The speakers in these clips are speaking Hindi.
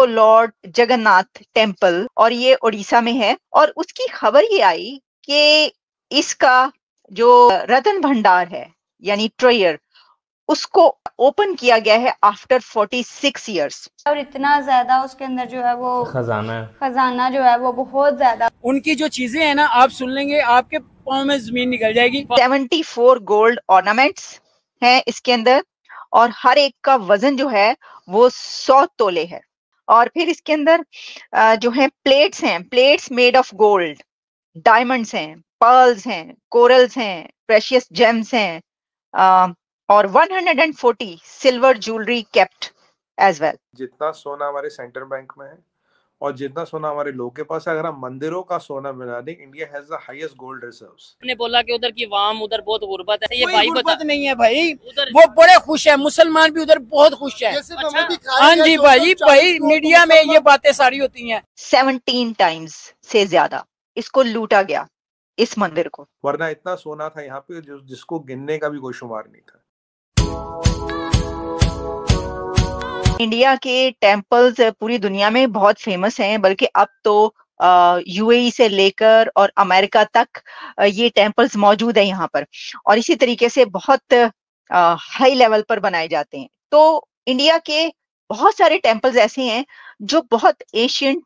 इसको लॉर्ड जगन्नाथ टेम्पल, और ये उड़ीसा में है। और उसकी खबर ये आई कि इसका जो रतन भंडार है यानी ट्रेयर, उसको ओपन किया गया है आफ्टर 46 इयर्स। और इतना ज्यादा उसके अंदर जो है वो खजाना जो है वो बहुत ज्यादा, उनकी जो चीजें हैं ना, आप सुन लेंगे आपके पाँव में जमीन निकल जाएगी। 74 गोल्ड ऑर्नामेंट्स हैं इसके अंदर, और हर एक का वजन जो है वो 100 तोले है। और फिर इसके अंदर जो है प्लेट्स हैं, plates made of gold, diamonds हैं, पर्ल्स हैं, कोरल्स हैं, प्रेशियस जेम्स हैं, और 140 silver jewellery kept as well. जितना सोना हमारे सेंट्रल बैंक में है और जितना सोना हमारे लोग के पास है, अगर हम मंदिरों का सोना मिला दें, India has the highest gold reserves. ने बोला कि उधर की वाम उधर बहुत गुर्बत है, ये भाई गुर्बत नहीं है भाई, वो बड़े खुश है, मुसलमान भी उधर बहुत खुश है। हाँ जी भाई, भाई मीडिया में ये बातें सारी होती हैं। 17 टाइम्स से ज्यादा इसको लूटा गया, इस मंदिर को। वरना इतना सोना था यहाँ पे जिसको गिनने का भी कोई शुमार नहीं था। इंडिया के टेम्पल्स पूरी दुनिया में बहुत फेमस हैं, बल्कि अब तो यूएई से लेकर और अमेरिका तक ये टेम्पल्स मौजूद है यहाँ पर, और इसी तरीके से बहुत हाई लेवल पर बनाए जाते हैं। तो इंडिया के बहुत सारे टेम्पल्स ऐसे हैं जो बहुत एशियंट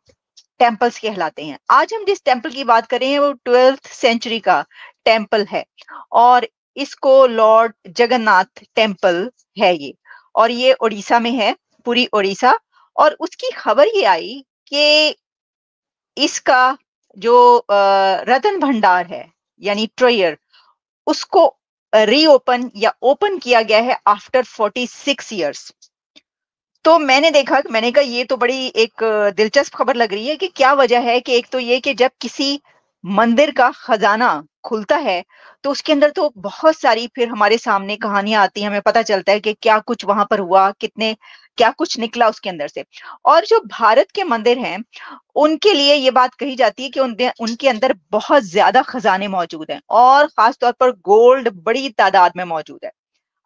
टेम्पल्स कहलाते हैं। आज हम जिस टेम्पल की बात कर रहे हैं वो 12th सेंचुरी का टेम्पल है, और इसको लॉर्ड जगन्नाथ टेम्पल है ये, और ये उड़ीसा में है, पूरी उड़ीसा। और उसकी खबर ये आई कि इसका जो रतन भंडार है यानी ट्रेयर, उसको रीओपन या ओपन किया गया है आफ्टर 46 इयर्स। तो मैंने देखा, मैंने कहा ये तो बड़ी एक दिलचस्प खबर लग रही है कि क्या वजह है। कि एक तो ये कि जब किसी मंदिर का खजाना खुलता है तो उसके अंदर तो बहुत सारी फिर हमारे सामने कहानियां आती हैं, हमें पता चलता है कि क्या कुछ वहां पर हुआ, कितने क्या कुछ निकला उसके अंदर से। और जो भारत के मंदिर हैं उनके लिए ये बात कही जाती है कि उनके अंदर बहुत ज्यादा खजाने मौजूद हैं, और खासतौर पर गोल्ड बड़ी तादाद में मौजूद है।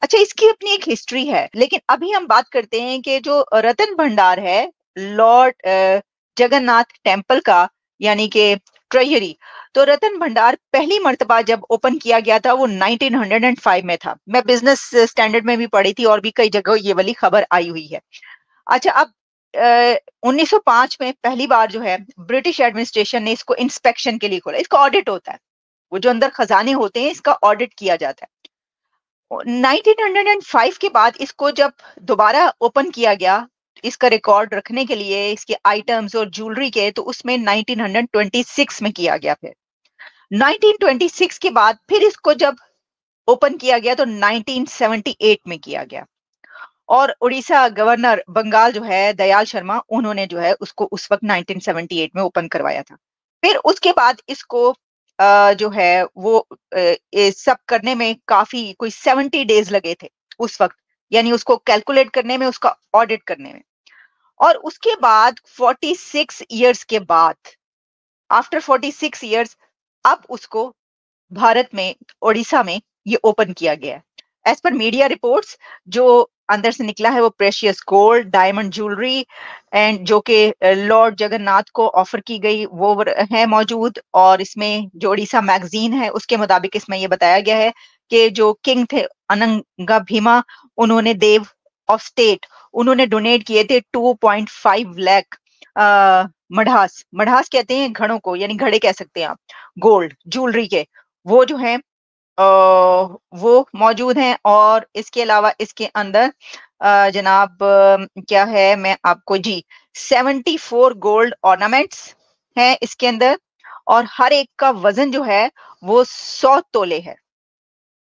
अच्छा, इसकी अपनी एक हिस्ट्री है, लेकिन अभी हम बात करते हैं कि जो रतन भंडार है लॉर्ड जगन्नाथ टेम्पल का यानी कि ट्रेजरी, तो रतन भंडार पहली मर्तबा जब ओपन किया गया था वो 1905 में था। मैं बिजनेस स्टैंडर्ड में भी पढ़ी थी और भी कई जगह ये वाली खबर आई हुई है। अच्छा, अब 1905 में पहली बार जो है ब्रिटिश एडमिनिस्ट्रेशन ने इसको इंस्पेक्शन के लिए खोला। इसका ऑडिट होता है, वो जो अंदर खजाने होते हैं इसका ऑडिट किया जाता है। 1905 के बाद इसको जब दोबारा ओपन किया गया इसका रिकॉर्ड रखने के लिए, इसके आइटम्स और ज्वेलरी के, तो उसमें 1926 में किया गया। फिर 1926 के बाद फिर इसको जब ओपन किया गया तो 1978 में किया गया, और उड़ीसा गवर्नर बंगाल जो है दयाल शर्मा, उन्होंने जो है उसको उस वक्त 1978 में ओपन करवाया था। फिर उसके बाद इसको जो है वो ये सब करने में काफी कोई 70 डेज लगे थे उस वक्त, यानी उसको कैलकुलेट करने में, उसका ऑडिट करने में। और उसके बाद 46 इयर्स के बाद, आफ्टर 46 इयर्स, अब उसको भारत में उड़ीसा में ये ओपन किया गया है। एज पर मीडिया रिपोर्ट्स जो अंदर से निकला है वो precious gold, diamond jewellery and जो कि लॉर्ड जगन्नाथ को ऑफर की गई वो है मौजूद। और इसमें जो उड़ीसा मैगजीन है उसके मुताबिक इसमें ये बताया गया है कि जो किंग थे अनंगा भीमा, उन्होंने देव ऑफ स्टेट, उन्होंने डोनेट किए थे 2.5 लाख मढ़ास, मढ़ास कहते हैं घड़ों को, यानी घड़े कह सकते हैं आप, गोल्ड ज्वेलरी के, वो जो है वो मौजूद हैं। और इसके अलावा इसके अंदर जनाब क्या है, मैं आपको जी 74 गोल्ड ऑर्नामेंट्स हैं इसके अंदर, और हर एक का वजन जो है वो 100 तोले है।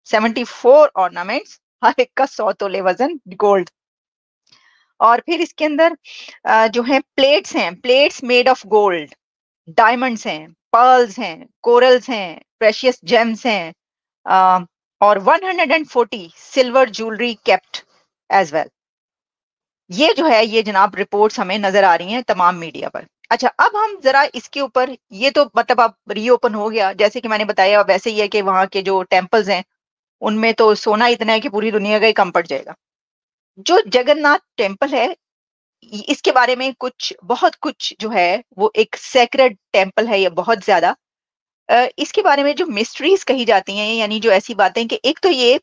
74 ऑर्नामेंट्स, हर एक का 100 तोले वजन गोल्ड। और फिर इसके अंदर जो है प्लेट्स हैं, plates made of gold, diamonds हैं, पर्ल्स हैं, कोरल्स हैं, प्रेशियस जेम्स हैं, और 140 silver jewellery kept as well. ये जो है ये जनाब रिपोर्ट्स हमें नजर आ रही हैं तमाम मीडिया पर। अच्छा, अब हम जरा इसके ऊपर, ये तो मतलब अब रीओपन हो गया जैसे कि मैंने बताया, वैसे ही है कि वहां के जो टेम्पल्स हैं उनमें तो सोना इतना है कि पूरी दुनिया का ही कम पड़ जाएगा। जो जगन्नाथ टेम्पल है इसके बारे में बहुत कुछ जो है वो एक सेक्रेड टेम्पल है ये बहुत ज्यादा। इसके बारे में जो मिस्ट्रीज कही जाती हैं, यानी जो ऐसी बातें कि एक तो ये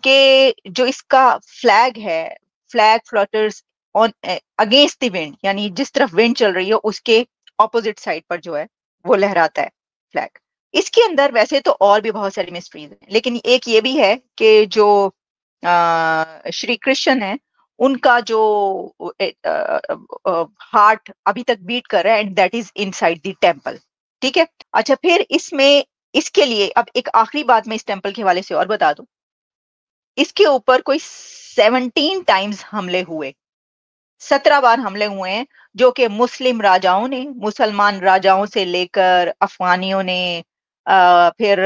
कि जो इसका फ्लैग है, flag flutters on against the wind, यानी जिस तरफ विंड चल रही हो उसके ऑपोजिट साइड पर जो है वो लहराता है फ्लैग। इसके अंदर वैसे तो और भी बहुत सारी मिस्ट्रीज हैं, लेकिन एक ये भी है कि जो श्री कृष्ण है उनका जो हार्ट अभी तक बीट कर रहा है and that is inside the temple. ठीक है। अच्छा, फिर इसमें इसके लिए अब एक आखिरी बात मैं इस टेम्पल के हवाले से और बता दूं। इसके ऊपर कोई 17 टाइम्स हमले हुए, 17 बार हमले हुए हैं, जो कि मुस्लिम राजाओं ने, मुसलमान राजाओं से लेकर अफगानियों ने, फिर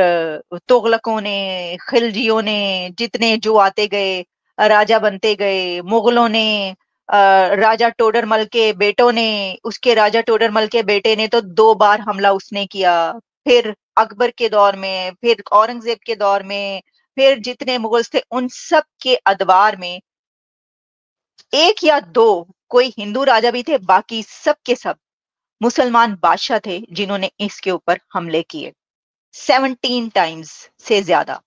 तुगलकों ने, खिलजियों ने, जितने जो आते गए राजा बनते गए, मुगलों ने, राजा टोडरमल के बेटों ने, उसके राजा टोडरमल के बेटे ने तो 2 बार हमला उसने किया, फिर अकबर के दौर में, फिर औरंगजेब के दौर में, फिर जितने मुगल्स थे उन सब के अदवार में 1 या 2 कोई हिंदू राजा भी थे, बाकी सब के सब मुसलमान बादशाह थे जिन्होंने इसके ऊपर हमले किए 17 टाइम्स से ज्यादा,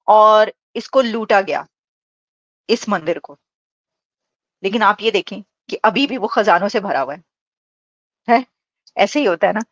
और इसको लूटा गया इस मंदिर को। लेकिन आप ये देखें कि अभी भी वो खजानों से भरा हुआ है। ऐसे ही होता है ना।